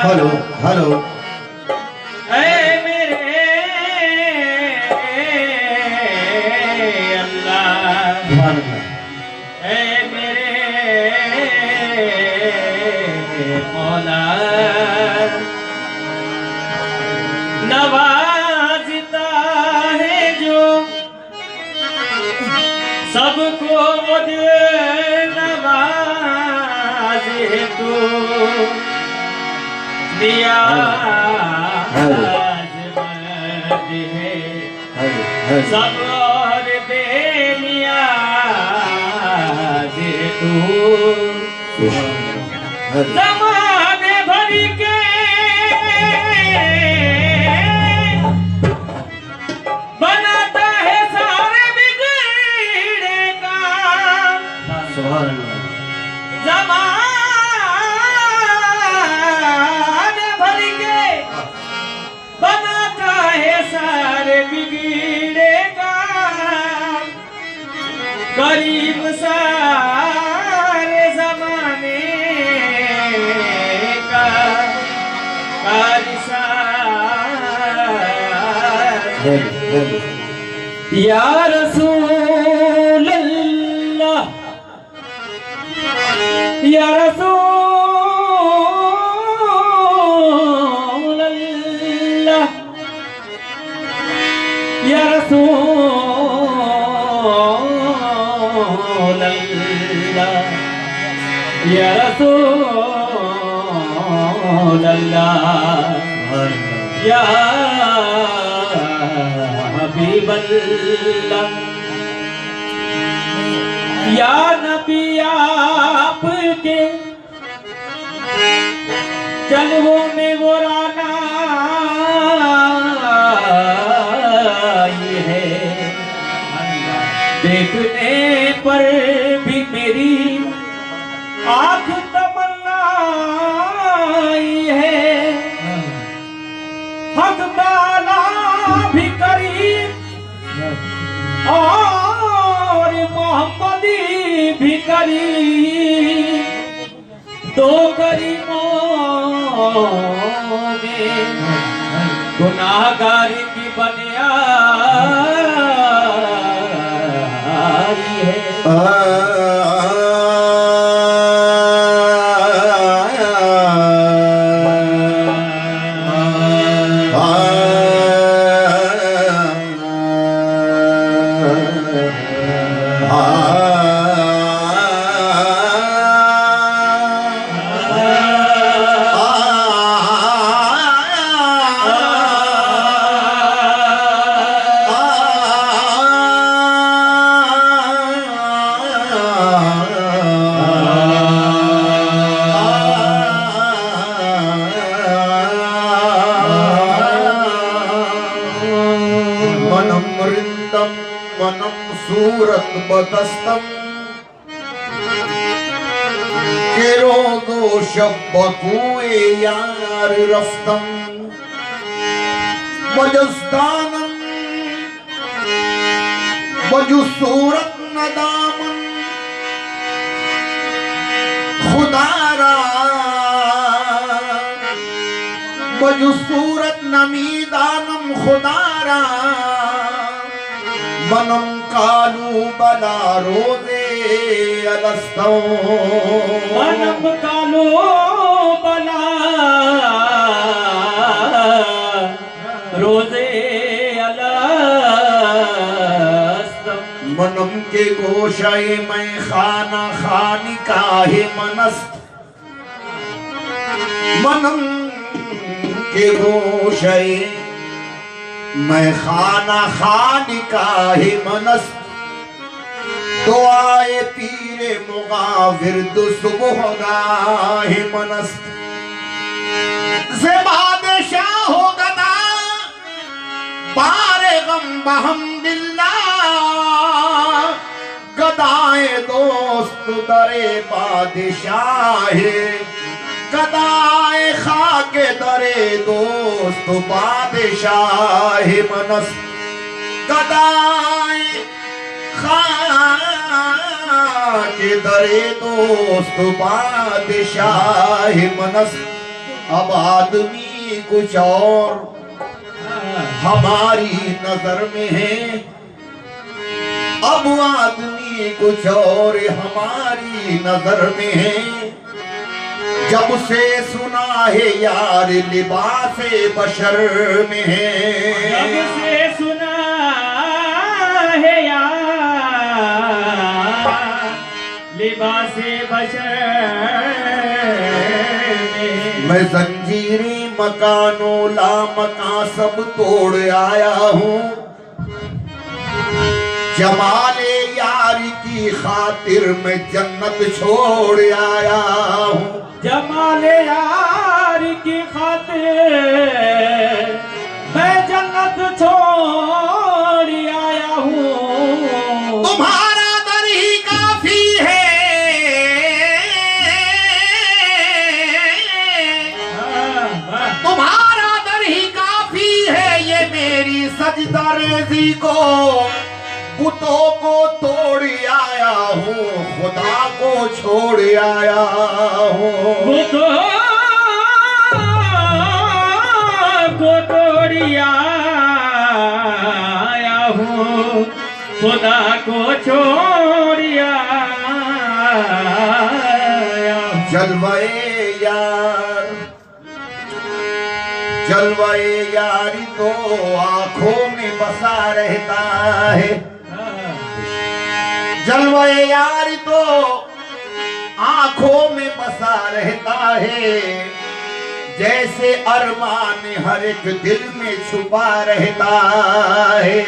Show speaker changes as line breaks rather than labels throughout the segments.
Hello hello
मेरे अल्लाह मेरे मौला नवाज़ता है जो सबको नवाज़े तू दिया सब और बेनियाज़ तू ज़माने भरी के बनाता है सारे बिगड़े का बनाता है सारे बिगड़ेगा करीब सारे जमाने का या रसूल अल्लाह या रसूल अल्लाह या रसूल अल्लाह या रसूल अल्लाह या हबीब अल्लाह या नबी आपके जलवों में वो राना है देखने पर भी मेरी आँख तमन्नाई है हक ताला भी करीब और मोहम्मदी भी करीब दो करीमों में गुनाहगार की बनियाई है
मनम सूरत बदस्तम के रोगो शब्बकुए यार रफ्तम बजस्तानम बजु सूरत नदामन खुदारा बजु सूरत नमीदानम खुदारा मनम कालू बला रोजे अलस्तौ
मनम कालू बला रोजे अलस्तौ
मनम के गोशाए मैं खाना खानी काहे मनस्त मनम के गोशाए मैं खाना खानी काहे मनस्त दुआए पीरे मुगाविर दो सुबह गाहे मनस्त से बादशाह हो गदा बारे गम बहमदिल्ला गदाए दोस्त दरे बादशाह गदाए खाके दरे दोस्त बादशाह मनस गदाए खाके दरे दोस्त बादशाह मनस। अब आदमी कुछ और हमारी नजर में है, अब आदमी कुछ और हमारी नजर में है। जब से सुना है यार लिबासे बशर में है,
जब से सुना है यार लिबासे बशर में।
मैं जंजीरें मकानों ला मकान सब तोड़ आया हूँ, जमाले यारी की खातिर मैं जन्नत छोड़ आया हूँ।
जमाले यार की खातिर मैं जन्नत छोड़ आया हूँ।
तुम्हारा दर ही काफी है, तुम्हारा दर ही काफी है, ये मेरी सजदा रेज़ी को बुतों को तोड़ आया हूँ, खुदा को छोड़ आया हूँ।
बुतों को तोड़ आया हूँ, खुदा को छोड़ आया हूँ।
जलवाए यार, जलवाए यारी तो आंखों में बसा रहता है, जलवाए यारी तो आंखों में बसा रहता है। जैसे अरमान हर एक दिल में छुपा रहता है,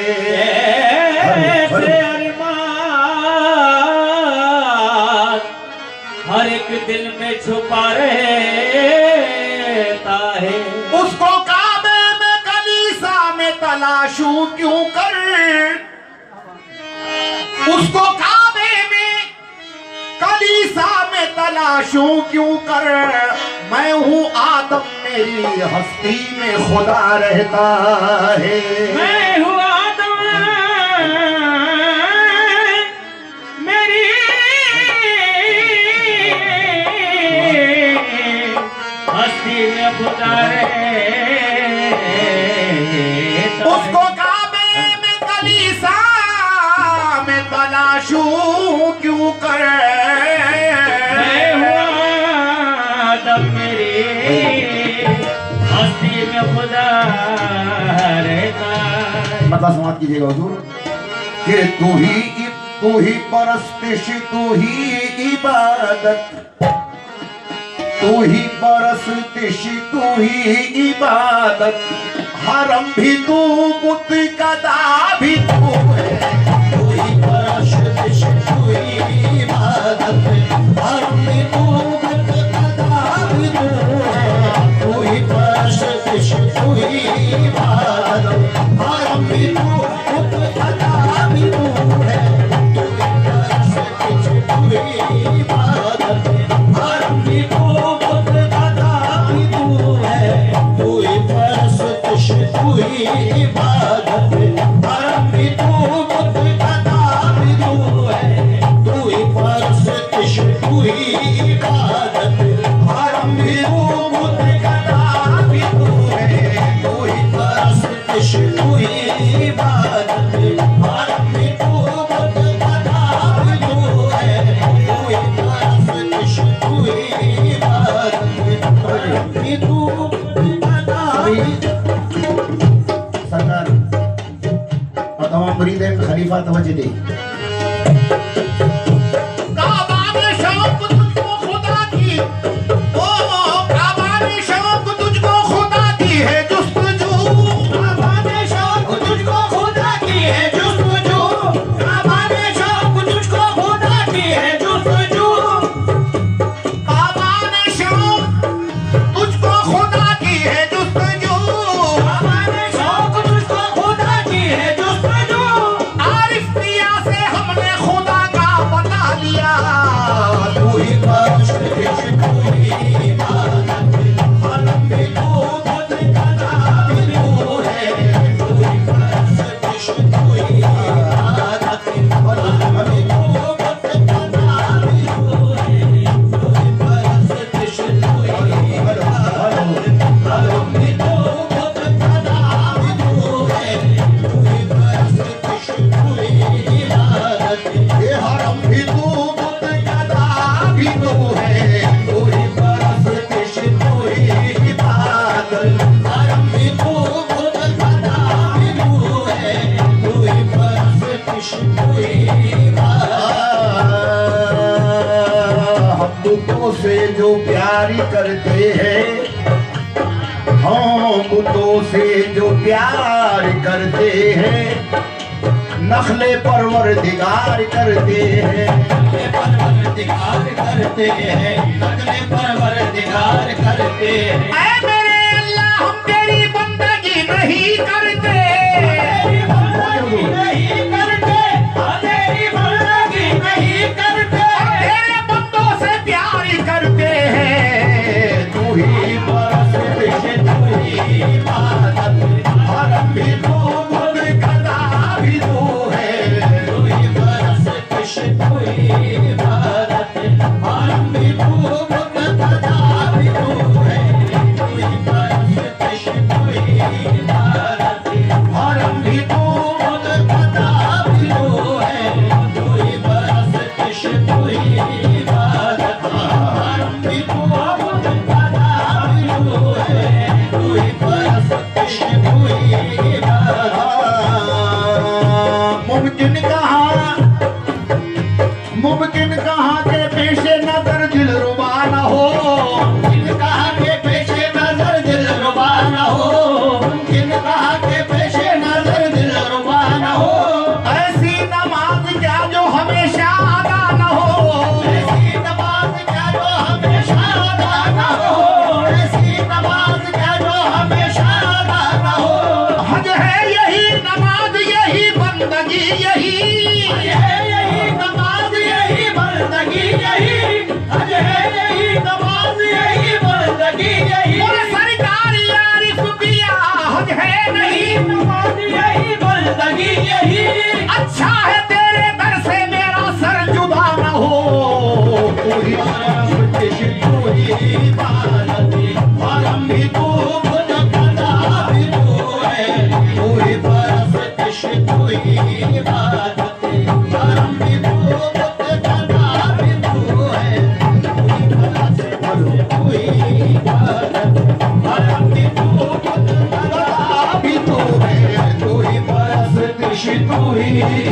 जैसे अरमान हर एक दिल में छुपा रहता है।
उसको काबे में कलीसा में तलाशूं क्यों कर, उसको काबे में कलीसा में तलाशूं क्यों कर। मैं हूँ आदम मेरी हस्ती में खुदा रहता है,
मैं हूँ आदम मेरी हस्ती में खुदा रहता।
उसको काबे में कलीसा में तलाशूं क्यों कर।
मैं हूँ आदम मेरी हस्ती में खुदा रहता।
मतलब समाप्त कीजिएगा हुजूर कि तू ही परस्तिश, तू ही इबादत, तू ही परस्तिश, तू ही इबादत। हरम भी तू बुत कदा भी तू है, तू ही परस्तिश, तू ही इबादत। हरम भी तू बुत कदा भी तू है, तू ही परस्तिश, तू ही इबादत। हरम भी तू बुत कदा भी तू है, तू ही परस्तिश, तू ही इबादत। हरम भी तू बुत कदा भी तू है, तू ही परस्तिश, तू ही इबादत। हरम भी तू बुत कदा भी तू है, तू ही परस्तिश, तू ही इबादत। हरम भी तू बुत कदा भी तू है, तू ही परस्तिश, तू ही इबादत। हरम भी तू बुत कदा भी तू है, तू ही परस्तिश, तू ही इबादत। हरम भी तू कदा भी। सरकार और तमाम मुरीद खलीफा तवज्जो दे। काबा में शौक तुझको खुदा की, ओ काबा में शौक तुझको खुदा की है जुस्तजू। काबा में शौक तुझको खुदा की है जुस्तजू। काबा में शौक तुझको खुदा की है जुस्तजू। काबा में शौक तुझको खुदा की से जो प्यार करते हैं, हम बुतों से जो प्यार करते हैं, नखले परवरदिगार करते हैं,
परवरदिगार करते हैं, नखले परवरदिगार करते हैं।
ऐ मेरे अल्लाह हम तेरी बंदगी नहीं करते,
तेरी बंदगी नहीं करते, तेरी बंदगी नहीं करते,
तेरे बंदों से प्यार करते हैं। तू ही परस्तिश, तू ही इबादत, हरम भी तू, खुद खदा भी तू है।
तू ही परस्तिश, तू ही इबादत, हरम भी तू, खुद खदा भी तू है। तू ही परस्तिश, तू ही इबादत,
हरम भी तू,
खुद खदा भी तू है। तू ही परस्तिश, तू ही इबादत, हरम भी तू, खुद खदा भी तू है। तू ही परस्तिश, तू ही इबादत।
मुमकिन कहाँ के पेशे नजर दिल रुबा न हो,
इनका के पेशे नजर दिल रुबा न हो, इनका के पेशे नजर दिल रुबा न हो।
ऐसी नमाज क्या जो हमेशा अदा न हो,
ऐसी नमाज क्या जो हमेशा अदा न हो, ऐसी नमाज क्या जो हमेशा अदा न हो।
हज है यही नमाज यही बंदगी यही,
यही नमाज यही बंदगी यही, हज है यही नमाज यही बंदगी यही।
और सरकार यारिफ पिया हज है नहीं,
नमाज यही बंदगी यही।
अच्छा है तेरे दर से मेरा सर जुदा न हो। तू ही परस्तिश, तू ही इबादत,
हरम भी तू, खुद खदा भी तू है। तू ही परस्तिश, तू ही इबादत, हरम भी तू, खुद खदा भी तू है। तू ही परस्तिश, तू ही इबादत, हरम भी तू, खुद खदा भी तू है। तू ही परस्तिश, तू ही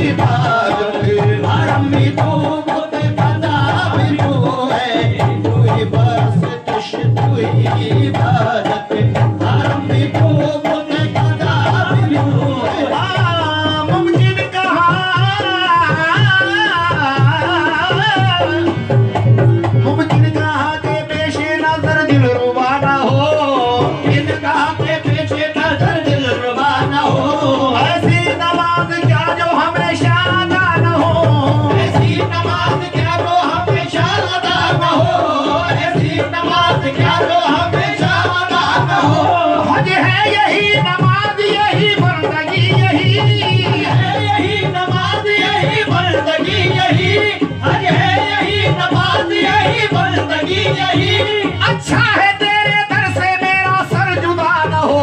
इबादत, हरम भी तू, खुद खदा भी तू है। तू ही परस्तिश, तू ही इबादत, हरम भी तू, खुद खदा भी तू है।
मुमकिन कहाँ के पेशे नजर दिल रुबा न हो,
इनका के पीछे नजर दिल रुबा न हो।
ऐसी नमाज क्या जो हमेशा अदा न हो,
ऐसी नमाज क्या जो हमेशा अदा न हो, ऐसी नमाज क्या जो हमेशा अदा न हो।
हज है यही नमाज यही बंदगी यही,
है यही नमाज यही बंदगी यही, हज है यही नमाज यही बंदगी यही।
अच्छा है तेरे दर से मेरा सर जुदा न हो।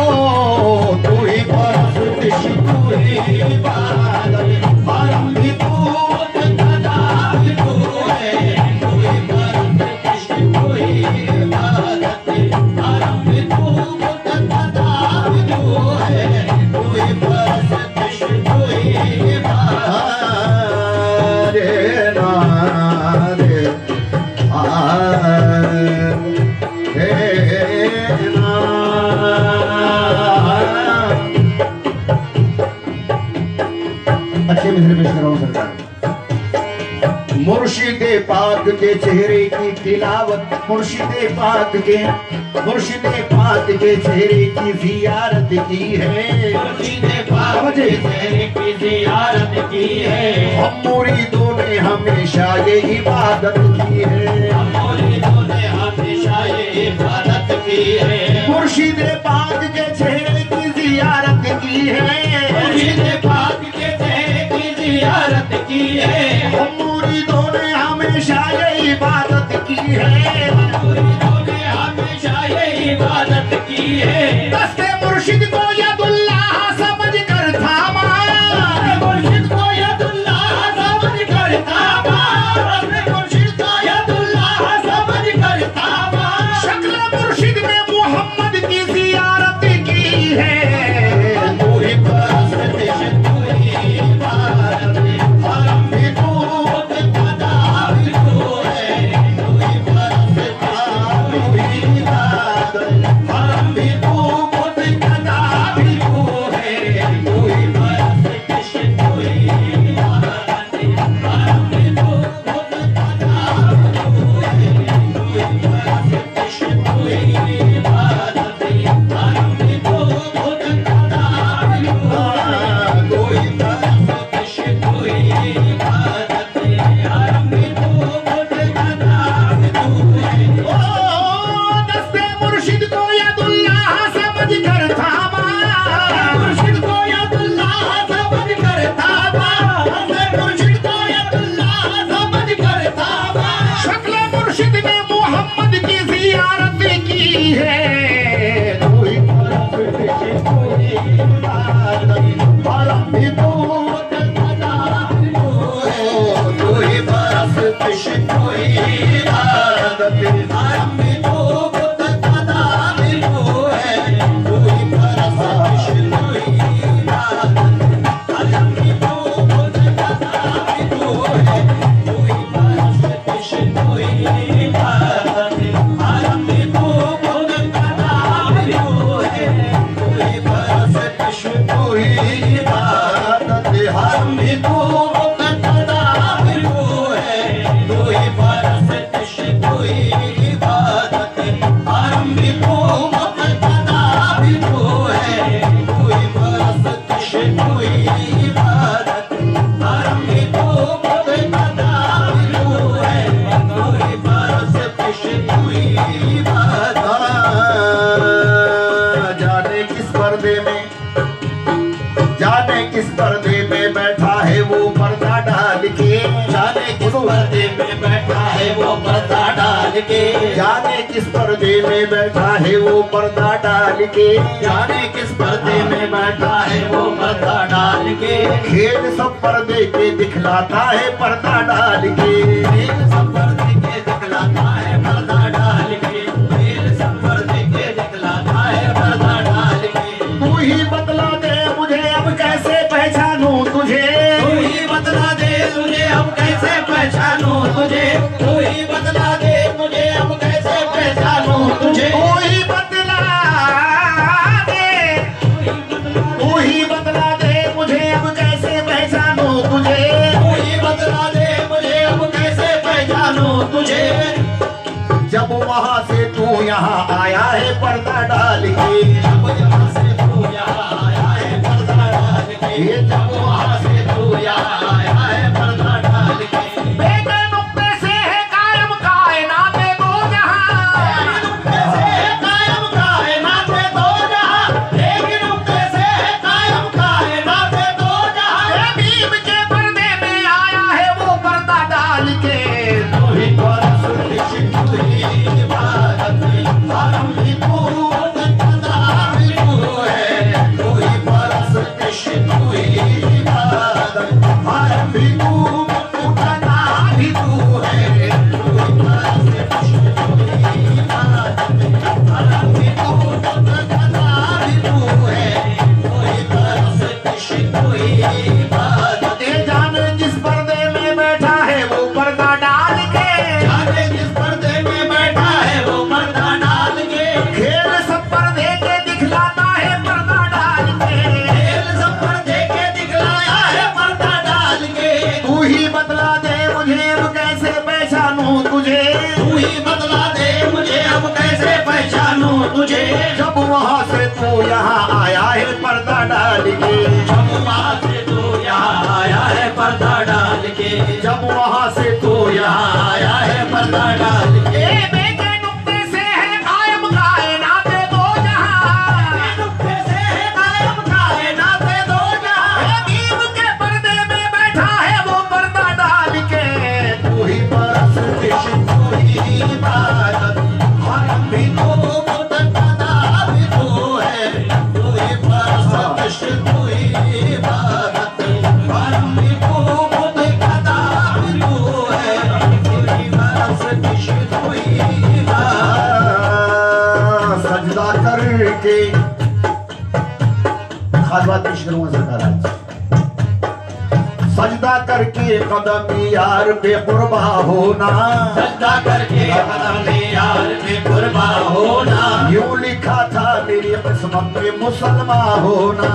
तू ही परस्तिश, तू ही इबादत,
हरम भी तू, खुद खदा भी तू है। तू ही परस्तिश, तू ही इबादत, हरम भी तू, खुद खदा भी तू है। तू ही परस्तिश, तू ही इबादत।
रे ना रे ना। अच्छे मिसरे पेश कर रहा हूँ सरकार। मुर्शिदे पाक के चेहरे की तिलावत, मुर्शिदे पाक के चेहरे की जियारत की है।
मुर्शिदे पाक के चेहरे की जियारत की है।
हम मुरीदों ने हमेशा ये इबादत की है।
मुरीदों ने हमेशा ये इबादत की है।
मुर्शिदे पाक के चेहरे की जियारत की है।
मुर्शिदे पाक के चेहरे की जियारत की है,
मुरीदों ने हमेशा ये इबादत की है,
मुरीदों ने हमेशा ये इबादत की है।
दस्ते मुर्शिद को यदुल्लाह समझ कर थामा,
मुर्शिद को यदुल्लाह समझ कर थामा, मुर्शिद को यदुल्लाह समझ कर थामा।
शक्ल मुर्शिद ने मोहम्मद की जियारत की है,
कोई परस्तिश कोई इबादत, हरम भी खूब कदा भी तू है। कोई परस्तिश कोई इबादत, हरम भी खूब कदा भी तू है। कोई परस्तिश कोई इबादत, हरम भी खूब कदा भी तू है। कोई परस्तिश कोई इबादत, हरम भी खूब कदा भी तू है। कोई परस्तिश कोई इबादत, हरम भी खूब कदा भी तू है।
ओ दस्ते मुर्शिद को यदुल्लाह समझ कर थामा,
मुर्शिद को यदुल्लाह समझ कर थामा, मुर्शिद को यदुल्लाह समझ कर थामा।
शक्ल मुर्शिद ने मोहम्मद की जियारत की है, कोई
परस्तिश कोई इबादत, हरम भी खूब कदा भी तू है। कोई परस्तिश कोई इबादत, हरम भी खूब कदा भी तू है। कोई परस्तिश कोई इबादत, हरम भी खूब कदा भी तू है। कोई परस्तिश कोई इबादत, हरम भी खूब कदा भी तू है। कोई परस्तिश कोई इबादत, हरम भी खूब कदा भी तू है। कोई परस्तिश कोई इबादत, हरम भी खूब कदा भी तू है। कोई परस्तिश कोई इबादत, हरम भी खूब कदा भी तू है। कोई परस्तिश कोई इबादत।
जाने किस पर्दे में, जाने किस पर्दे में बैठा है वो पर्दा डाल के,
जाने किस पर्दे में बैठा है वो पर्दा डाल के,
जाने किस पर्दे में बैठा है वो पर्दा डाल के,
जाने किस पर्दे में बैठा है वो पर्दा डाल के।
खेल सब पर्दे के दिखलाता है पर्दा डाल के,
खेल सब पर्दे के दिखलाता है पर्दा डाल के, खेल सब पर्दे के दिखलाता है पर्दा डाल के।
तू ही बतला दे मुझे अब कैसे पहचानूं तुझे,
तू ही बतला दे मुझे अब कैसे पहचानूं तुझे, तू ही बतला दे मुझे अब कैसे पहचानूं तुझे।
तू ही बतला दे, तू ही बतला दे मुझे अब कैसे पहचानूं तुझे,
तू ही बतला दे मुझे अब कैसे पहचानूं तुझे।
जब वहां से तू यहाँ आया है पर्दा डाल के,
जब यहाँ से तू यहाँ आया है पर्दा डाल के, जब वहाँ से तू यहाँ आया है पर्दा डाल के।
बेटे नुक्ते से है कायम कायनात दो जहां,
नुक्ते से है कायम कायनात दो जहां, एक नुक्ते से है कायम कायनात दो जहां।
बीम के पर्दे में आया है वो पर्दा डाल के,
तू ही परस्तिश कोई इबादत, हरम भी खूब कदा भी तू है। तू ही परस्तिश कोई इबादत, हरम भी खूब कदा भी तू है। तू ही परस्तिश कोई इबादत, हरम भी खूब कदा भी तू है। तू ही परस्तिश कोई इबादत।
ये जाने जिस पर्दे में बैठा है वो पर्दा डाल के,
जाने किस पर्दे में बैठा है वो पर्दा डाल के,
खेल सब पर्दे के दिखलाता है पर्दा डाल के,
खेल सब पर्दे के दिखलाया है पर्दा डाल के।
तू ही बतला दे मुझे अब कैसे पहचानूं तुझे,
तू ही बतला दे मुझे अब कैसे पहचानूं तुझे।
जब वहां से तू यहाँ आया है पर्दा डाल के,
जब वहाँ से तू यहाँ आया है पर्दा डाल के,
जब वहां से तू
यहाँ आया है पर्दा डाल के।
बेटे नुक्ते से है कायम कायनात दो जहां,
नुक्ते से है कायम कायनात दो जहां।
बीम के पर्दे में बैठा बात पेश करूंगा सरकार आज। सजदा करके कदम यार पे कुर्बा होना,
सजदा करके कदम यार पे कुर्बा होना,
यूं लिखा था मेरी किस्मत में मुसलमान होना,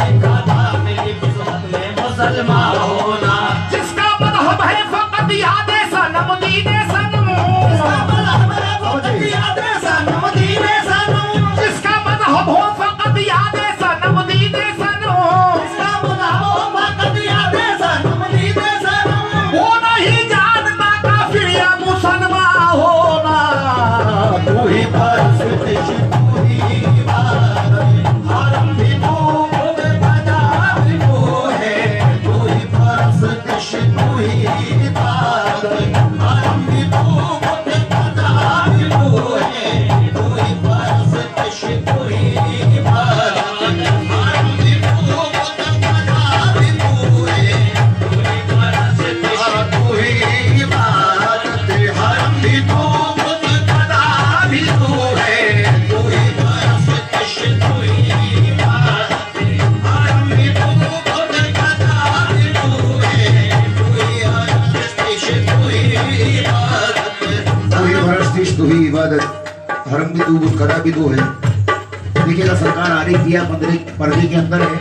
लिखा था मेरी किस्मत में मुसलमान होना।
जिसका मज़हब है फकत यादे सनम दीने सनम,
जिसका मज़हब है फकत यादे सनम दीने सनम,
जिसका मज़हब हो फकत यादे सनम दीने सनम,
जिसका मज़हब हो फकत यादे सनम दीने सनम,
वो नहीं जानता काफिर या मुसलमान होना।
तू ही
परस्तिश तू ही इबादत, हरम भी तू खुद बना भी तू है, तू ही परस्तिश तू ही इबादत, हरम भी तू खुद बना भी तू है, तू ही परस्तिश तू ही इबादत, हरम भी तू खुद बना भी तू है, तू ही परस्तिश तू ही इबादत, हरम भी तू खुद बना भी तू है, तू ही परस्तिश तू ही इबादत, हरम भी तू खुद बना भी तू है, तू ही परस्तिश तू ही इबादत।
तू ही परस्तिश तू ही इबादत, हरम भी तू कदा भी तू है। देखिएगा सरकार आ रही किया पर्दे के अंदर है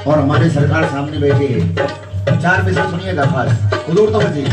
और हमारे सरकार सामने बैठे हैं। चार में से सुनिएगा खास हुजूर तो बचिए।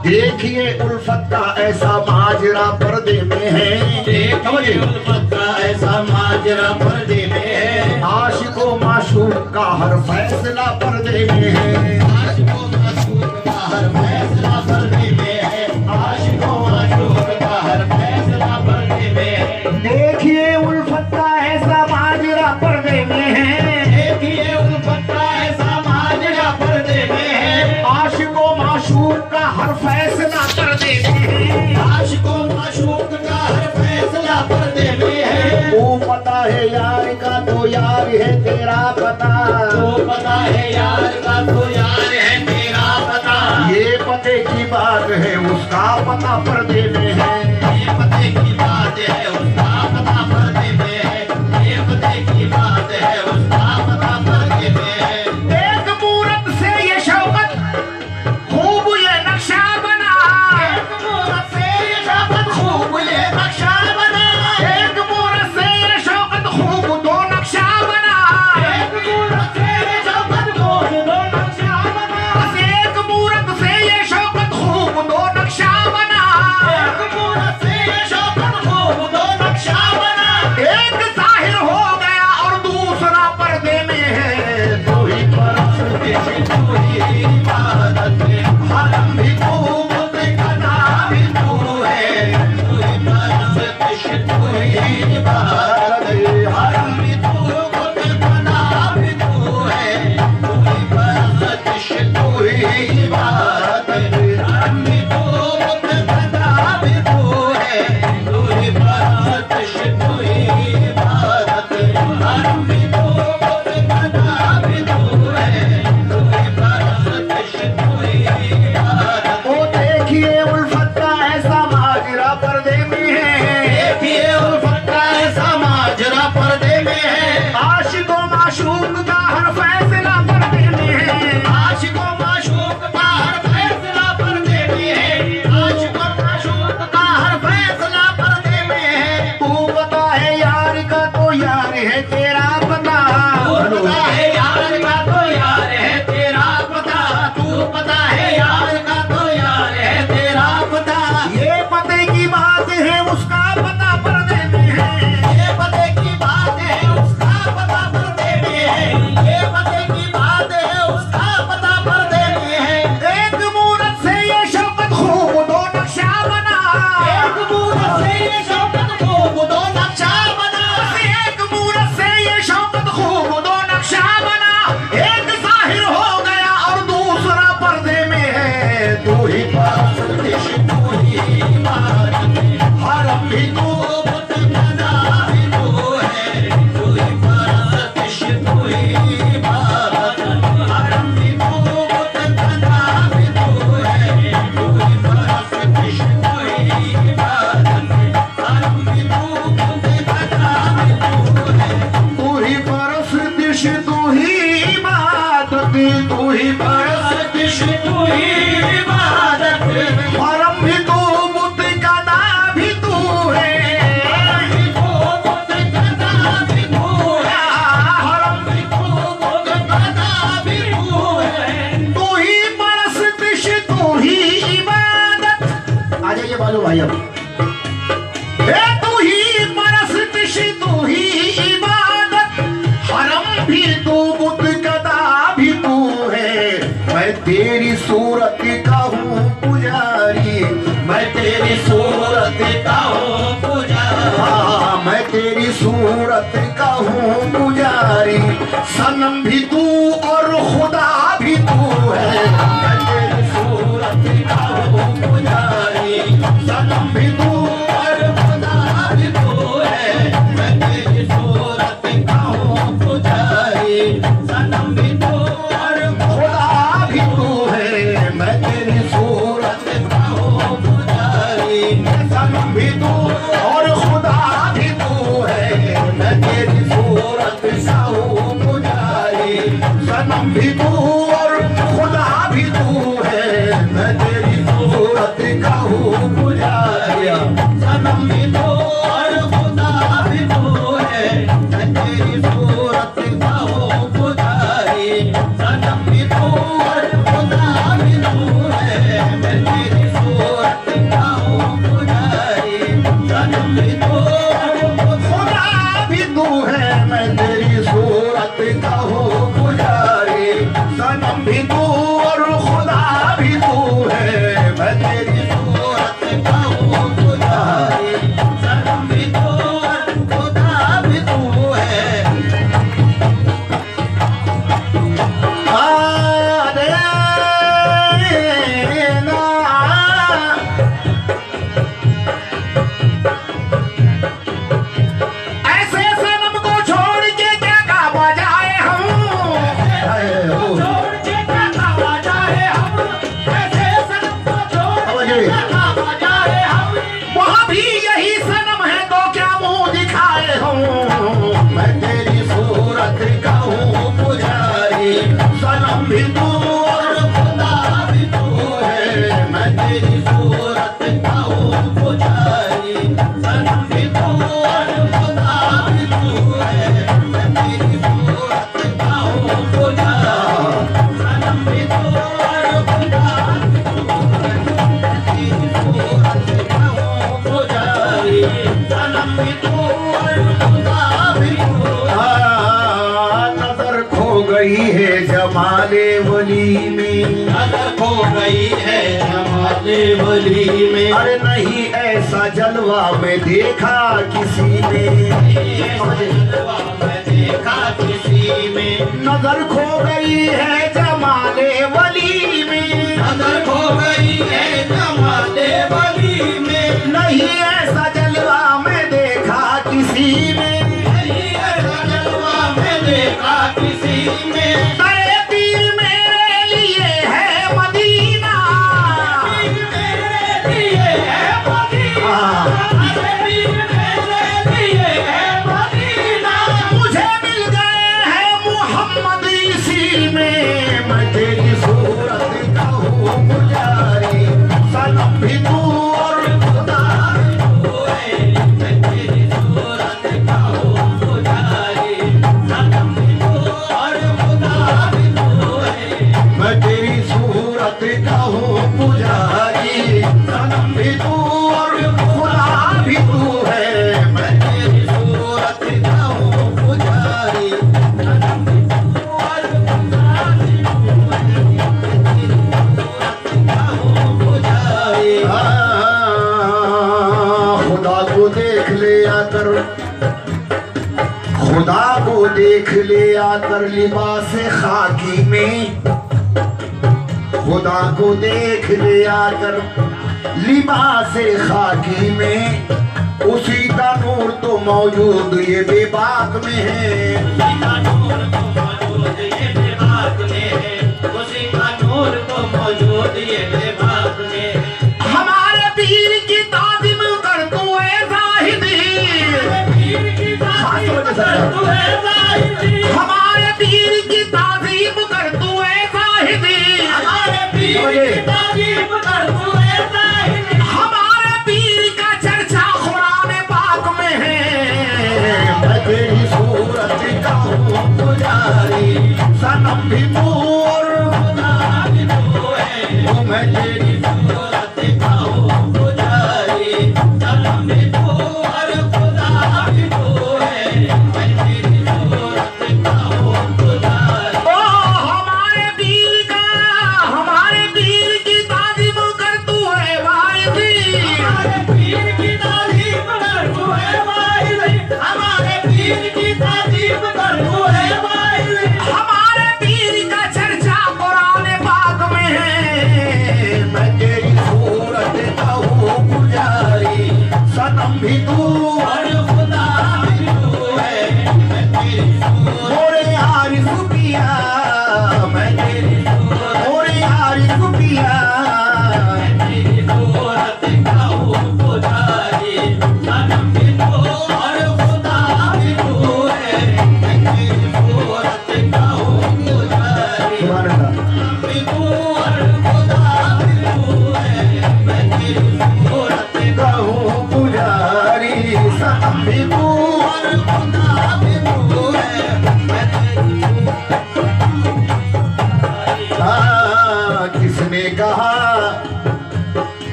देखिए उल्फत का ऐसा माजरा पर्दे में है,
देखिए उल्फत का ऐसा माजरा पर्दे में है,
आशिको माशूक का हर फैसला पर्दे में है,
आशिको माशूक का हर फैसला पर्दे में है, आशिको माशूक का हर फैसला पर्दे में है।
देखिए उल्फत का ऐसा माजरा पर्दे में है,
देखिए उल्फत का ऐसा माजरा पर्दे में है,
आशिको माशूक का हर फैसला पर्दे में है,
आशिको माशूक का हर फैसला पर्दे में है।
वो पता है यार का तो यार है तेरा पता,
तो पता है यार का तो यार है तेरा पता,
ये पते की बात है उसका पता पर्दे में है।
ये पते की बात है उसका पता पर्दे में है, ये पते की बात है उसका पता पर्दे में है।
एक मूरत से ये शौकत खूब ये नक्शा बना,
एक मूरत से ये शौकत खूब ये नक्शा बना,
एक मूरत से ये शौकत खूब दो नक्शा बना,
एक मूरत से ये शौकत खूब दो नक्शा बना,
बस एक मूरत से ये शौकत खूब दो नक्शा बना,
एक मूरत से ये शौकत खूब दो नक्शा बना।
एक जाहिर हो गया और दूसरा पर्दे में है।
तू ही परस्तिश तू ही इबादत, हरम भी तू खुद बना भी तू है, तू ही परस्तिश तू ही इबादत, हरम भी तू खुद बना भी तू है, तू ही परस्तिश तू ही इबादत, हरम भी तू खुद बना भी तू है, तू ही परस्तिश तू ही इबादत, हरम भी तू खुद बना भी तू है, तू ही परस्तिश तू ही इबादत।
वो देखिए उल्फत का ऐसा माजरा पर्दे में है,
देखिए उल्फत का ऐसा माजरा पर्दे में है,
आशिको माशूक का हर फैसला पर्दे में है,
आशिको माशूक का हर फैसला ही इबादत,
हरम भी तू, बुत गदा भी तू है।
बुत गदा भी तू है, हरम भी तू, बुत गदा भी तू है।
तू ही परस्तिश, तू ही इबादत। आ जाइए बालू भाई अब। तू ही परस्तिश, तू ही इबादत, हरम भी तू, बुत गदा भी तू है। मैं तेरी सूरत का हूँ पुजारी,
मैं तेरी सूरत का हूँ पुजारी,
हाँ, मैं तेरी सूरत का हूँ पुजारी। सनम भी तू और खुदा भी तू है।
मैं तेरी सूरत का हूँ पुजारी, सनम भी तू और खुदा भी तू है। मैं तेरी सूरत का हूँ पुजारी, सनम भी तू और
खुदा भी तू है। मैं तेरी सूरत
का हूँ पुजारी,
सनम भी तू और खुदा भी तू है। मैं तेरी सूरत का हूँ पुजारी। सनम भी तू और खुदा भी तू है। मैं तेरी सूरत का हूँ पुजारी।
सनम भी तू और खुदा भी तू है। मैं तेरी सूरत का हूँ पुजारी, सनम भी तू और खुदा भी तू है। मैं तेरी सूरत का हूँ पुजारी, सनम भी तू और
खुदा भी तू है। मैं तेरी सूरत का हूँ पुजारी। सनम भी तू और खुदा भी तू है। मैं तेरी
सूरत का हूँ पुजारी, सनम भी तू और खुदा भी तू है।
ऐसे सनम को छोड़ के क्या काम जाए हम।
छोड़ के क्या कावा जाए हम, ऐसे सनम को छोड़ के क्या कावा जाए हम।
वहाँ भी यही सनम है तो क्या मुंह दिखाए हम। मैं तेरी सूरत का हूँ पुजारी। सनम भी तू और खुदा भी तू है। मैं तेरी
सूरत का हूँ पुजारी, सनम भी तू और खुदा भी तू है। मैं तेरी सूरत का हूँ पुजारी, सनम भी तू और खुदा भी तू है। मैं तेरी सूरत का हूँ पुजारी, सनम भी तू और खुदा भी तू है।
नजर खो गई है जमाले वली में।
नजर खो गई है जमाले वली में,
अरे नहीं ऐसा जलवा मैं देखा किसी ने।
जलवा मैं देखा किसी में।
नजर खो गई है जमाले वली में।
नजर खो गई है जमाले वली में,
नहीं ऐसा जलवा मैं देखा किसी में।
नहीं ऐसा जलवा मैं देखा किसी में।
तेरे पीर मेरे लिए है मदीना।
मेरे लिए है मदीना, अरे पीर मेरे लिए है मदीना।
मुझे मिल गए हैं मोहम्मद इसी में। मैं तेरी सूरत का हूँ पुजारी। सनम भी तू और खुदा भी तू है।
मैं तेरी सूरत का हूँ पुजारी, सनम भी तू और खुदा भी तू है।
मैं तेरी सूरत का हूँ पुजारी। सनम भी तू और खुदा भी तू है। मैं
तेरी सूरत का हूँ पुजारी, सनम भी तू और खुदा भी तू है। तेरी सूरत का हूँ पुजारी।
खुदा को देख ले आकर, खुदा को देख ले आकर लिबास खाकी में। खुदा को देख ले आकर लिबास खाकी में। उसी का नूर तो मौजूद ये बेबाक में है।
उसी का नूर तो मौजूद ये बेबाक में है। उसी का नूर तो मौजूद ये बेबाक में है।
हमारे पीर की ताज़ीम कर तू ऐ ज़ाहिदी।
पीर की ताज़ीम कर तू ऐ ज़ाहिदी।
हमारे पीर की ताज़ीम कर तू ऐ ज़ाहिदी।
हमारे पीर की तारीफ कर तू है साहिल।
हमारे पीर का चर्चा कुरान पाक में है। मैं तेरी सूरत का हूँ पुजारी, सनम भी तू और
खुदा भी तू है।
मैं तेरी
सूरत का हूँ पुजारी, सनम भी तू और खुदा भी तू है। मैं तेरी सूरत का हूँ पुजारी।
ओ हमारे पीर की तारीफ कर तू है वाहिद।
हमारे पीर की तारीफ कर तू है वाहिद। हमारे पीर की तारीफ कर तू है वाहिद।
हमारे पीर का चर्चा कुरान पाक में है। मैं तेरी सूरत का हूँ पुजारी, सनम भी तू
और खुदा भी तू है। मैं तेरी सूरत
मोरे आरिफ पिया, मैं तेरी मोरे आरिफ पिया।
तेरी सूरत का हूँ पुजारी, सनम भी तू और खुदा भी तू है। मैं तेरी सूरत का हूँ पुजारी,
सुभान अल्लाह।
भी तू और खुदा भी तू है। मैं तेरी सूरत
का हूँ पुजारी, सनम भी तू
और खुदा भी तू है। मैं तेरी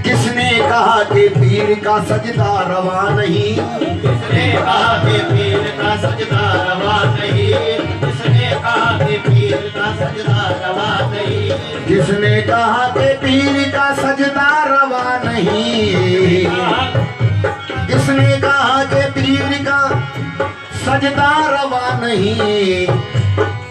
किसने कहा कि पीर का सजदा रवा नहीं।
किसने कहा कि पीर का सजदा रवा नहीं। किसने कहा कि पीर का सजदा रवा नहीं।
किसने कहा कि पीर का सजदा रवा नहीं। किसने कहा कि पीर का सजदा रवा नहीं।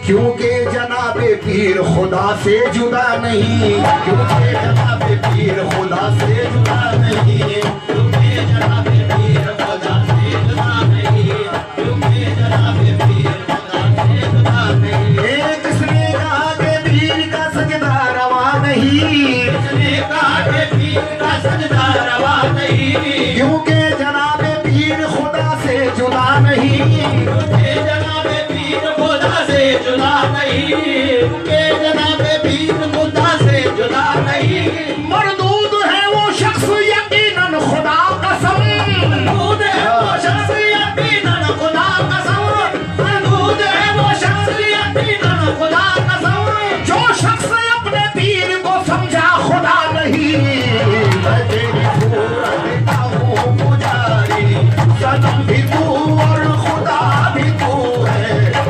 क्योंकि जनाबे पीर खुदा से जुदा नहीं। क्योंकि जनाबे पीर खुदा से जुदा नहीं।
क्योंकि जनाबे पीर खुदा से जुदा नहीं। क्योंकि जनाबे पीर खुदा से जुदा नहीं।
किसने कहा कि पीर का सजदा रवा नहीं।
किसने कहा कि पीर का सजदा रवा नहीं।
क्योंकि जनाबे पीर खुदा से जुदा नहीं।
क्योंकि जनाबे पीर खुदा से जुदा नहीं। क्योंकि जनाबे पीर खुदा से जुदा नहीं।
मरदूद है वो शख्स यकीनन खुदा कसम।
मरदूद है वो शख्स यकीनन खुदा कसम। मरदूद है वो शख्स यकीनन खुदा कसम।
जो शख्स अपने पीर को समझा खुदा नहीं। मैं तेरी सूरत का हूँ पुजारी, सनम भी तू और खुदा भी तू है।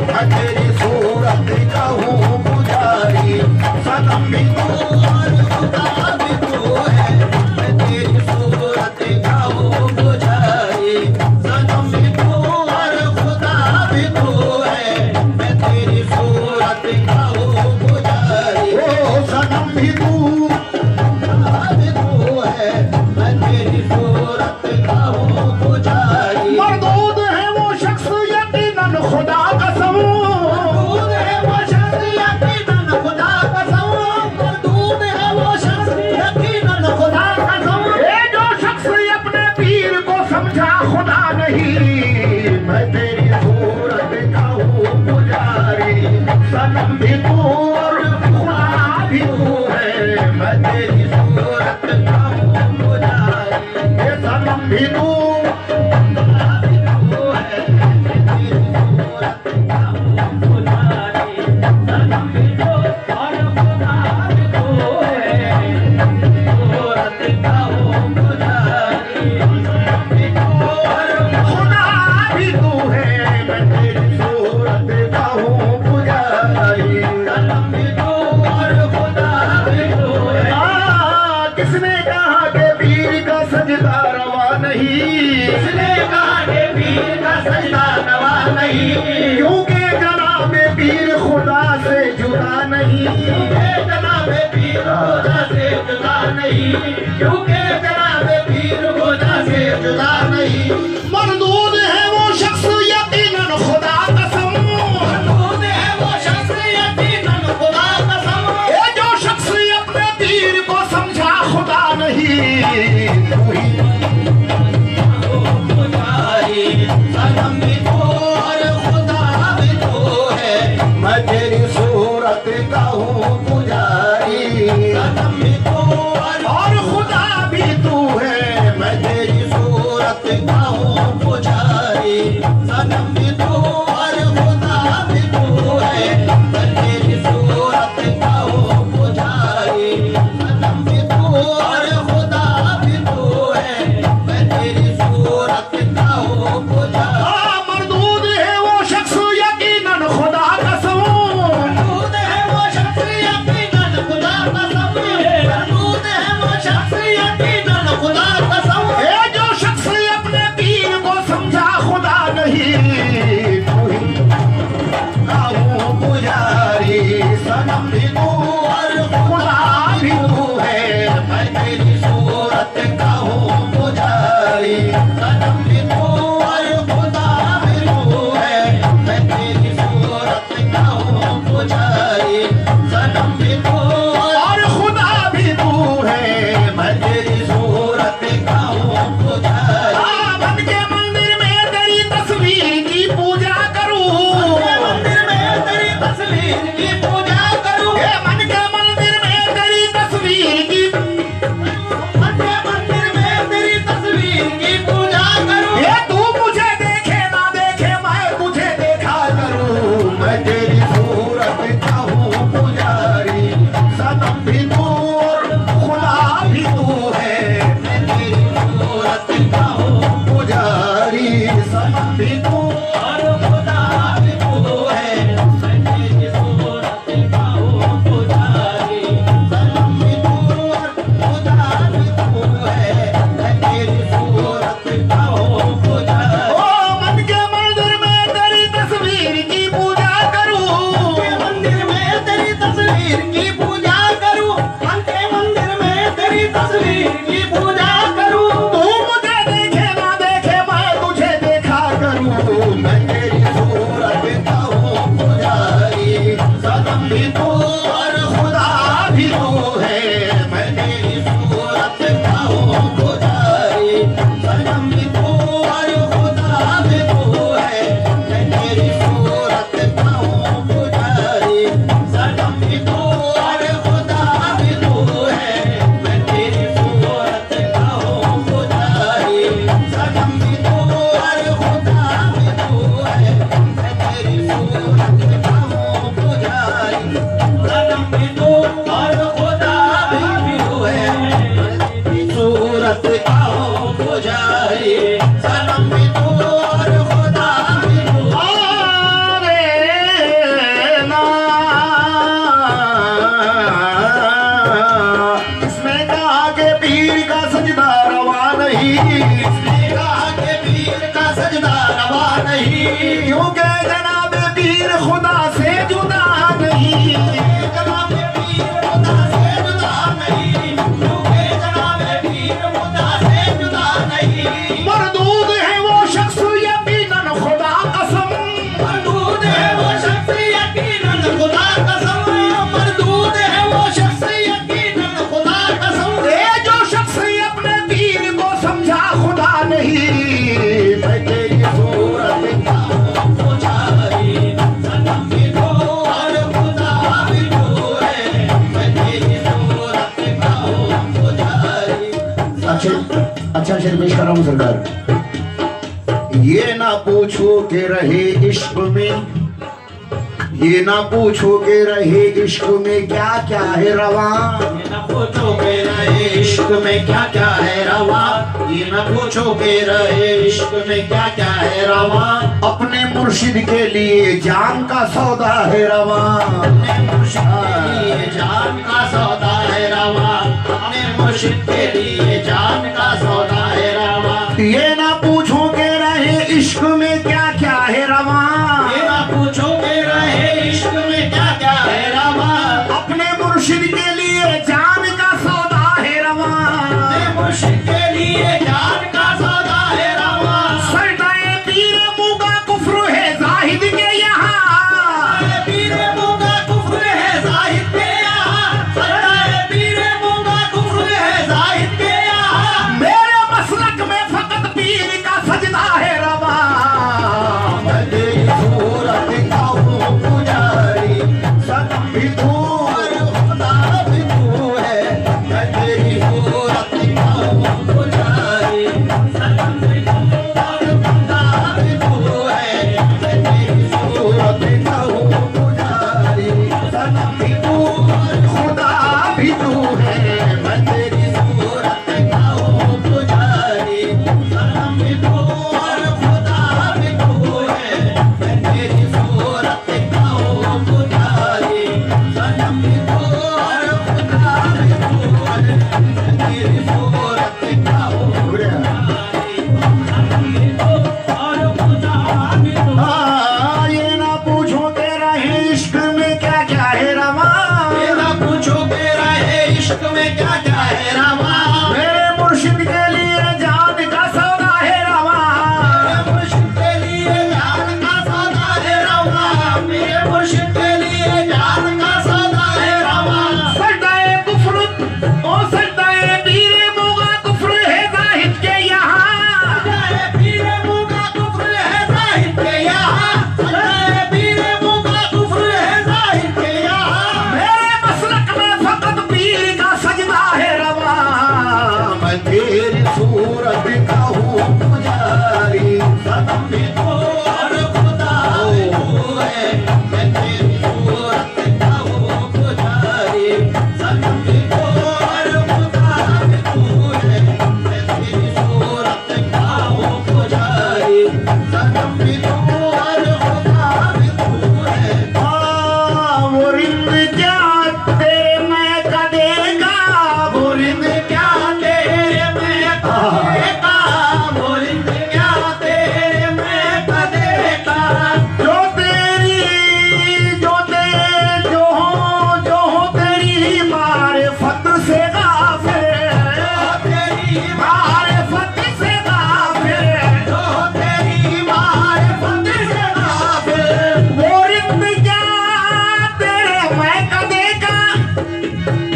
मैं तेरी सूरत का हूँ पुजारी, सनम भी तू और खुदा भी तू है। मैं तेरी सूरत का हूँ पुजारी, सनम भी तू और खुदा भी तू है। मैं तेरी सूरत का हूँ पुजारी, ओ सनम भी तू भी तू है। मैं तेरी सूरत का हूँ पुजारी। मरदूद है वो शख्स यकीनन खुदा कसम।
मरदूद है वो शख्स यकीनन खुदा कसम। मरदूद है वो शख्स यकीनन खुदा कसम।
ये जो शख्स अपने पीर को समझा खुदा नहीं। मैं तेरी सूरत का हूँ पुजारी, सनम भी तू और खुदा भी तू है। मैं तेरी सूरत का हूँ पुजारी, ये सनम भी तू किसने कहा कि पीर का सजदा रवा नहीं।
किसने कहा कि पीर का सजदा रवा नहीं।
क्योंकि जनाबे पीर खुदा से जुदा नहीं।
क्योंकि जनाबे पीर खुदा से जुदा नहीं। क्योंकि जनाबे पीर खुदा से जुदा नहीं।
मरदूद है वो शख्स यकीनन खुदा कसम।
मरदूद है वो शख्स यकीनन खुदा कसम।
ये जो शख्स अपने पीर को समझा खुदा नहीं। तू ही
पुजारी, सनम भी तू और खुदा भी तू है।
मैं तेरी सूरत का हूँ पुजारी,
सनम भी तू
है, मैं तेरी सूरत का हूँ पुजारी।
मन के मंदिर में तेरी तस्वीर की पूजा करूं,
मंदिर में तेरी तस्वीर की पूजा करूं,
मन के मंदिर में तेरी तस्वीर की,
मंदिर में तेरी तस्वीर की पूजा करूं।
ये तू मुझे देखे ना देखे मैं तुझे देखा करूं।
मैं तेरी सूरत का हूँ पुजारी, सनम भी तू और खुदा भी तू है,
मैं तेरी सूरत का हूँ
पुजारी सनम भी तू।
और खुदा भी तू है, मैं तेरी सूरत का हूँ पुजारी। सनम भी तू और खुदा भी तू है, मैं तेरी सूरत का हूँ पुजारी।
ओ मन के मंदिर में तेरी तस्वीर की पूजा करूं,
के मंदिर में तेरी तस्वीर की पूजा करूं, मन के मंदिर में तेरी तस्वीर की पूजा करूं।
तू मुझे देखे ना देखे मैं तुझे देखा करूं।
मैं तेरी सूरत का हूँ पुजारी, सनम भी तू और खुदा भी तू है, मैं तेरी सूरत का हूँ पुजारी। सनम भी तू और खुदा भी तू है, मैं तेरी सूरत का हूँ पुजारी। सनम भी तू और खुदा भी तू है, मैं तेरी सूरत का हूँ पुजारी। सनम भी तू और खुदा भी तू है, मैं तेरी सूरत का हूँ पुजारी।
सनम भी तू और खुदा भी तू है,
सूरत का हूँ पुजारी, सनम भी तू और खुदा भी तू।
अरे ना इसमें कहा के पीर का सजदा रवा नहीं,
इसने कहा कि पीर का सजदा रवा नहीं,
क्योंकि जनाब पीर खुदा से जुदा नहीं।
जनाब पीर खुदा से जुदा नहीं, क्योंकि जनाब पीर खुदा से जुदा नहीं।
मरदूद है वो शख्स यकीनन खुदा कसम,
मरदूद है वो शख्स यकीनन खुदा कसम, मरदूद है वो शख्स यकीनन खुदा कसम।
ये जो शख्स अपने पीर को समझा खुदा नहीं।
मैं तेरी सूरत का हूँ पुजारी, सनम भी तू और खुदा भी तू है, मैं तेरी सूरत का हूँ पुजारी। अच्छा शेर पेश कर रहा हूँ सरकार। ये ना पूछो के रहे इश्क में, ये ना पूछो के रहे इश्क में क्या क्या है रवा।
ये न पूछो के रहे इश्क में क्या क्या है रवा, ये न पूछो के रहे इश्क में क्या क्या है रवा।
अपने मुर्शिद के लिए जान का सौदा है रवा।
अपने मुर्शिद के लिए जान का सौदा है रवा, अपने मुर्शिद के लिए जान का सौदा है रवा।
ये ना पूछो के रहे इश्क में क्या क्या है रवा।
ये न पूछो के रहे इश्क में क्या क्या है रवा,
अपने मुर्शिद के लिए जान का सौदा है रवा।
अपने मुर्शिद के लिए जान का सौदा है रवा।
सरदाए पीर मुगा कुफ्र है जाहिद के यहाँ,
पीर मूंगा कुफ्र है जाहिद के यहाँ, सरदार पीर मूंगा कुफ्र है जाहिद के यहाँ।
मेरे मसलक में फकत पीर का सजदा है रवा।
मैं तेरी सूरत का हूँ पुजारी, सनम भी तू और खुदा भी तू है, मैं तेरी सूरत का हूँ पुजारी। सनम भी तू और खुदा भी तू है, मैं तेरी सूरत का हूँ पुजारी। सनम भी तू और खुदा भी तू है, मैं तेरी सूरत का हूँ पुजारी। सनम भी तू और खुदा भी तू है, मैं तेरी सूरत का हूँ पुजारी। सनम भी तू और खुदा भी तू है, मैं तेरी सूरत का हूँ
हाँ, ये ना पूछो के रहे इश्क में क्या क्या है रवा।
ये न पूछो के रहे इश्क में क्या क्या है रवा,
मेरे मुर्शिद के लिए जान का सौदा है रवा।
मेरे मुर्शिद के लिए जान का सौदा है रवा, मेरे मुर्शिद के लिए जान का सौदा है रवा।
सरदाए कुफ्र ओ सरदाए राह रवा, मैं तेरी सूरत का हूँ पुजारी।
सनम भी तू और खुदा भी तू है, मैं तेरी सूरत का हूँ पुजारी। सनम भी तू और खुदा भी तू है, मैं तेरी सूरत का हूँ पुजारी। सनम भी तू और खुदा भी तू है।
वो रिंद क्या तेरे मैं का देगा, वो रिंद
क्या तेरे मैं कदेगा, बोलिंद क्या तेरे मैं कदेगा।
जो तेरी जो हो तेरी मारिफत से गाफिल,
तेरी
मारिफत से गाफिल।
जो तेरी मारिफत से गाफिल।
वो रिंद क्या तेरे मैं का देगा,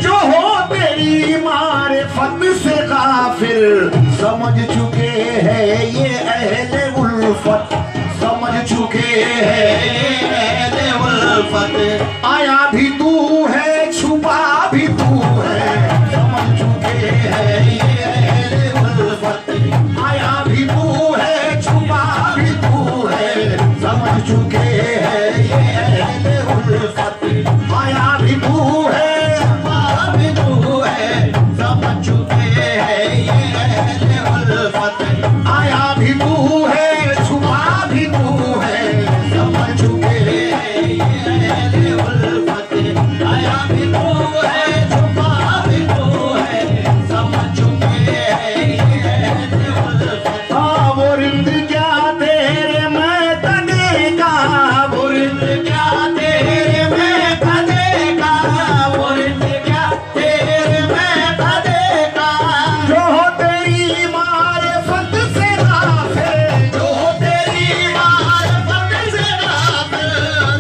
जो हो तेरी मारिफत से गाफिल। समझ चुके हैं ये अहले उल्फत, समझ चुके हैं
अहले उल्फत।
आया भी तू है छुपा भी तू है। समझ चुके हैं ये अहले उल्फत, आया भी तू है छुपा भी तू है। समझ चुके हैं ये अहले उल्फत, आया भी तू है
छुपा भी तू है, समझ चुके हैं ये अहले उल्फत।
आया भी तू है छुपा भी तू है। समझ चुके हैं
ये अहले उल्फत। आया भी तू है, छुपा भी तू है, समझ चुके हैं ये अहले उल्फत।
वो रिंद क्या तेरे मैं कदेगा, वो रिंद
क्या तेरे मैं कदेगा, बोलिंद क्या तेरे मैं कदेगा।
जो हो तेरी मारिफत से गाफिल,
जो तेरी मारिफत से गाफिल,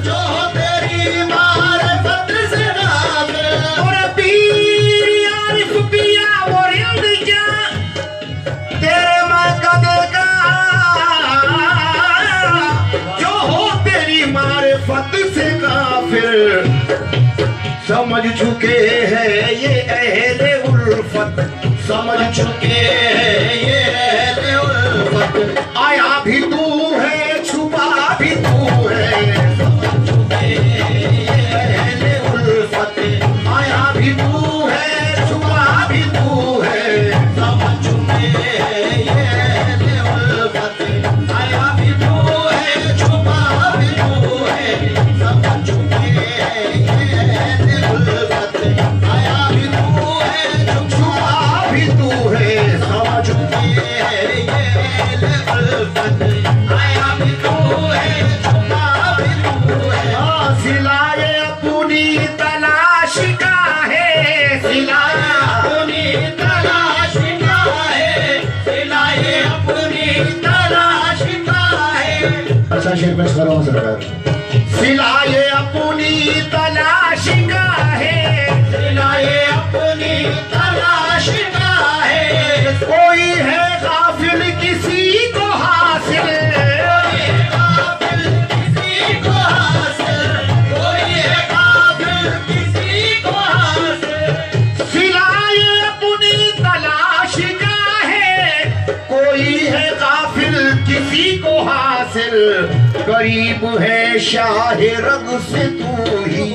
जो तेरी मारिफत से गाफिल।
और पीर आरिफ पिया वो रिंद क्या तेरे मैं कदेगा, जो हो तेरी मारिफत से गाफिल। समझ चुके हैं ये अहले उल्फत, समझ चुके
चुके ये अहले उल्फत।
आया भी तू है छुपा भी तू है।
ये अहले
उल्फत, आया भी तू है छुपा भी तू है।
समझ चुके हैं ये अहले उल्फत। आया भी तू है, छुपा भी तू है, समझ चुके हैं ये अहले उल्फत। आया भी तू है,
छुपा भी तू है। समझ
चुके हैं ये अहले उल्फत। आया भी तू है, छुपा भी तू है।
सिलाए अपनी तलाश का है, सिलाए
अपनी तलाश का है, सिलाए अपनी तलाश का है।
अच्छा शेर पेश करो सरकार। सिलाए अपनी तलाश का है,
सिलाए अपनी तलाश का है।
कोई है गाफिल किसी को हासिल,
कोई है काबिल किसी को हासिल, कोई है काबिल किसी को हासिल।
सिलाए अपनी तलाश का है, कोई है गाफिल किसी को हासिल। करीब है शाह रग से तू ही,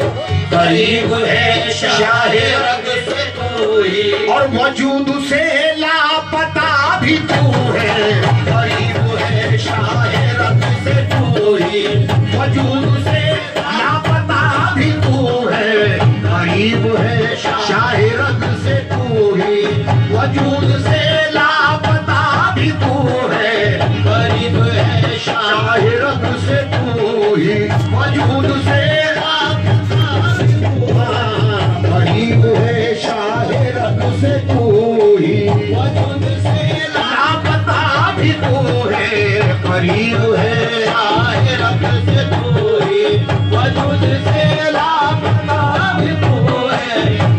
करीब है शाह रग से तू ही,
और वजूद से लापता भी तू है।
करीब है शाह रग से तू ही,
वजूद से लापता भी तू है। करीब है शाह रग से तू ही, वजूद से लापता भी तू है।
करीब है शाह
शाह रग से तू ही, वजूद से करीब है शाह रग से तू ही,
वजूद से
लापता भी तू है। करीब है
शाह रग से तू ही, वजूद से लापता भी तू है।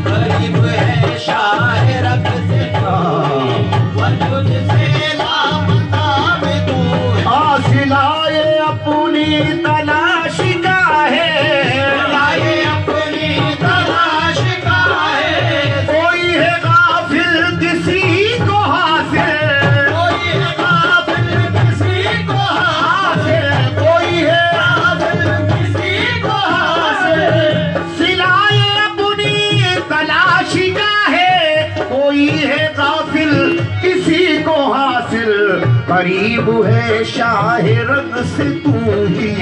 करीब है शाह रग से तू ही, वजूद से लापता भी तू है।
सिलाए अपनी तलाश का है,
सिलाए अपनी तलाश का है।
कोई है करीब है शाह रंग से तू ही,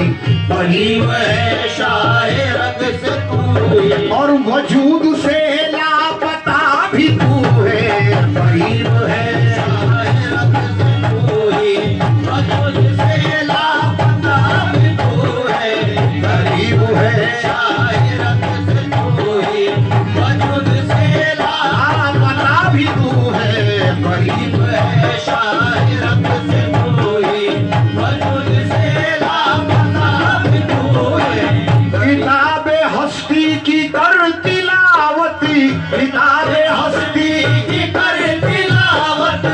करीब है शाह रंग से तू ही,
और वजूद से लापता भी तू है।
करीब है शाह रंग से तू ही, वजूद से लापता भी तू है।
करीब है
शाह रंग से तू ही, वजूद से
लापता भी तू है।
करीब है शाह रंग से तू ही, वजूद से लापता भी तू है।
किताबे हस्ती की कर तिलावती, किताबे हस्ती
की कर तिलावत,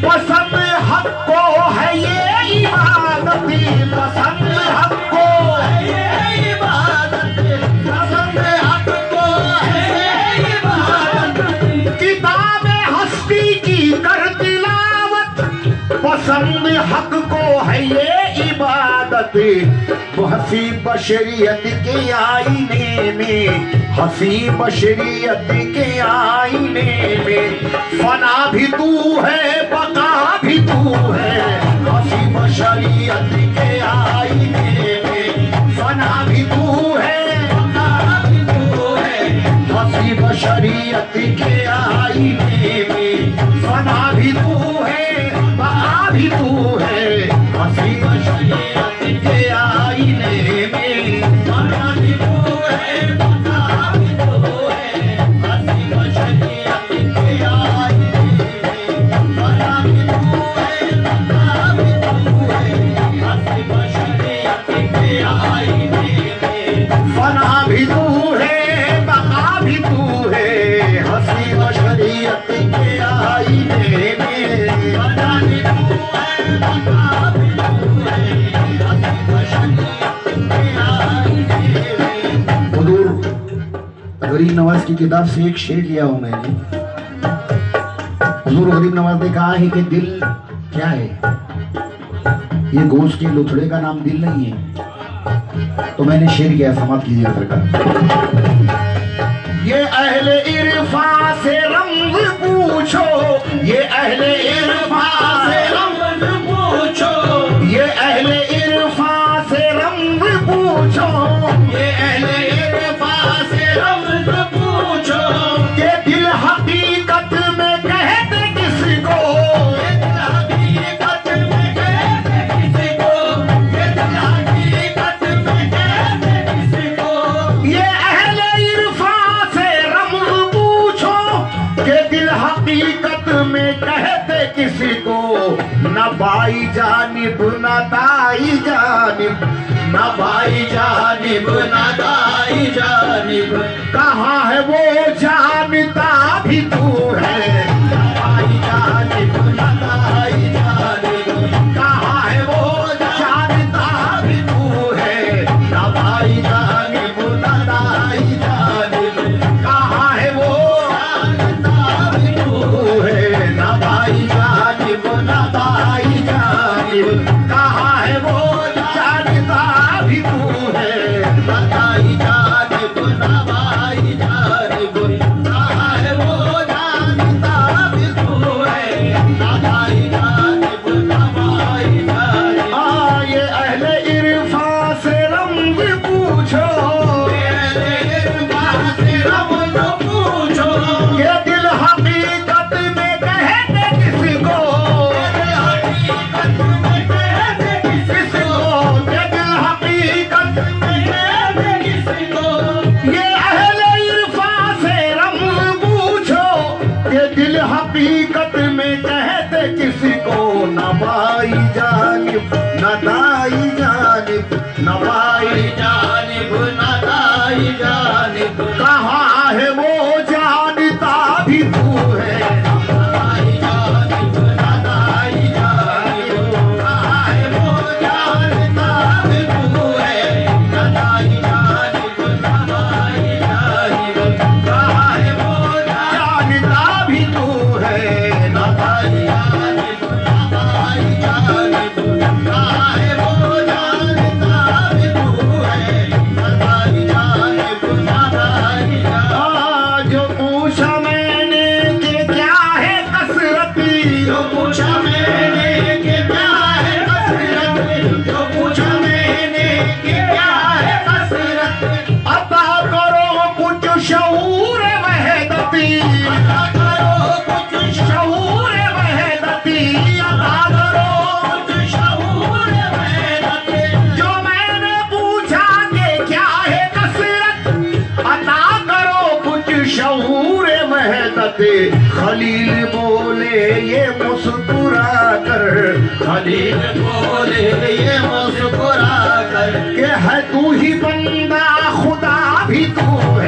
पसंद हक को है ये इबादती, पसंद हक को
ये इबादत, पसंद हक को है ये इबादत।
किताबे हस्ती की कर तिलावत, पसंद हक को है ये इबादत। हंसी बशरियत के आईने में, हंसी बशरियत के आईने में, फना भी तू है बका भी तू है। हंसी बशरियत के आईने में, फना भी तू है बका भी तू है। हंसी बशरियत के आईने में, फना भी तू है बका भी तू है। हंसी बशरियत के आईने में,
फना भी तू है, बका भी तू है। हंसी बशरियत के आईने में, फना भी तू है, बका भी तू है। हंसी बशरियत के आईने में,
फना भी तू है बका भी तू है। हंसी बशरियत के आईने में,
फना भी तू है, बका भी तू है। हंसी बशरियत के आईने में।
हुजूर गरीब नवाज की किताब से एक शेर लिया हूं मैंने। हुजूर गरीब नवाज ने कहा है कि दिल क्या है, ये गोश्त के लुथड़े का नाम दिल नहीं है। तो मैंने शेर किया, समाप्त कीजिएगा सरकार। ये अहले इरफा से रंग पूछो, ये अहले इरफा से
रंग पूछो,
ये अहले इरफा से रंग पूछो,
ये अहले इरफा से रंग पूछो।
के दिल हकीकत में कहते किसको,
ये दिल हकीकत में कहते किसको, ये दिल हकीकत में कहते किसको।
ये अहले इरफा से रंग पूछो, के दिल हकीकत में कहते किसको। न भाई जानिब न दाई जानिब, न भाई जानिब
ना दाई जानिब,
कहाँ है वो जानता भी तू है।
भाई जानिब ना दाई जानिब,
कहाँ है वो जानता भी तू है।
ना भाई जानिब ना दाई जानिब,
कहाँ है वो
जानता भी तू है। ना भाई जानिब ना दाई जानिब,
कहाँ है वो जानता भी तू है।
ना दाई जानिब ना भाई जानिब, कहाँ है वो जानता भी तू है। ना दाई जानिब ना भाई जानिब,
ये अहले इरफा से रंग पूछो, ये दिल हकीकत में कहते किसको, किसको ये दिल हकीकत ये अहले इरफा से रंग पूछो, ये दिल हकीकत में कहते किसको। न भाई जानिब न दाई जानिब, न भाई
जानिब ना दाई जानिब,
कहाँ है वो जानता भी तू है।
दाई जानिब ना दाई जानिब, कहाँ है वो जानता भी तू है। ना दाई जानिब ना दाई जानिब, कहाँ है वो
जानता भी तू है।
ना दाई जानिब ना दाई जानिब, कहाँ है वो जानता भी तू है। ना दाई जानिब ना दाई जानिब,
जो पूछा मैंने
खलील बोले ये मुस्कुरा कर,
खलील बोले ये मुस्कुरा कर,
के है तू ही बंदा खुदा भी तू